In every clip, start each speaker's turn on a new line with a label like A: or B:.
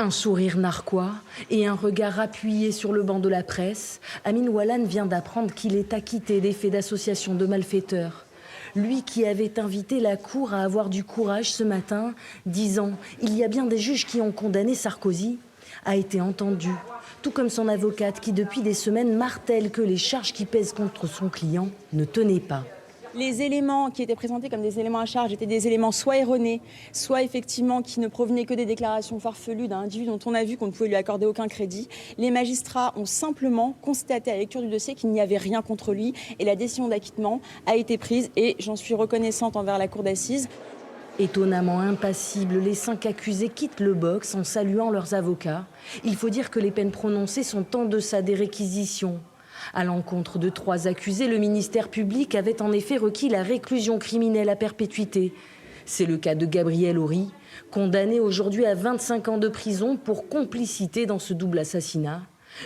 A: Un sourire narquois et un regard appuyé sur le banc de la presse, Amin Walane vient d'apprendre qu'il est acquitté des faits d'association de malfaiteurs. Lui qui avait invité la Cour à avoir du courage ce matin, disant « Il y a bien des juges qui ont condamné Sarkozy », a été entendu. Tout comme son avocate qui depuis des semaines martèle que les charges qui pèsent contre son client ne tenaient pas.
B: Les éléments qui étaient présentés comme des éléments à charge étaient des éléments soit erronés, soit effectivement qui ne provenaient que des déclarations farfelues d'un individu dont on a vu qu'on ne pouvait lui accorder aucun crédit. Les magistrats ont simplement constaté à la lecture du dossier qu'il n'y avait rien contre lui et la décision d'acquittement a été prise et j'en suis reconnaissante envers la cour d'assises.
A: Étonnamment impassibles, les 5 accusés quittent le box en saluant leurs avocats. Il faut dire que les peines prononcées sont en deçà des réquisitions. À l'encontre de 3 accusés, le ministère public avait en effet requis la réclusion criminelle à perpétuité. C'est le cas de Gabriel Horry, condamné aujourd'hui à 25 ans de prison pour complicité dans ce double assassinat.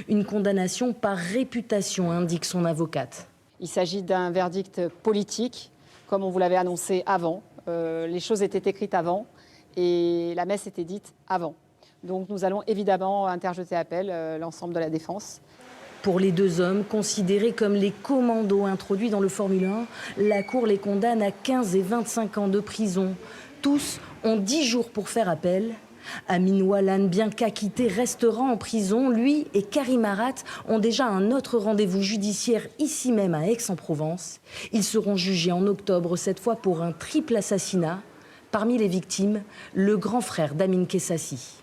A: Une condamnation par réputation, indique son avocate.
C: Il s'agit d'un verdict politique, comme on vous l'avait annoncé avant. Les choses étaient écrites avant et la messe était dite avant. Donc nous allons évidemment interjeter appel, l'ensemble de la défense.
A: Pour les 2 hommes, considérés comme les commandos introduits dans le Formule 1, la Cour les condamne à 15 et 25 ans de prison. Tous ont 10 jours pour faire appel. Amin Walane, bien qu'acquitté, restera en prison. Lui et Karim Arat ont déjà un autre rendez-vous judiciaire ici même à Aix-en-Provence. Ils seront jugés en octobre, cette fois pour un triple assassinat. Parmi les victimes, le grand frère d'Amin Kessassi.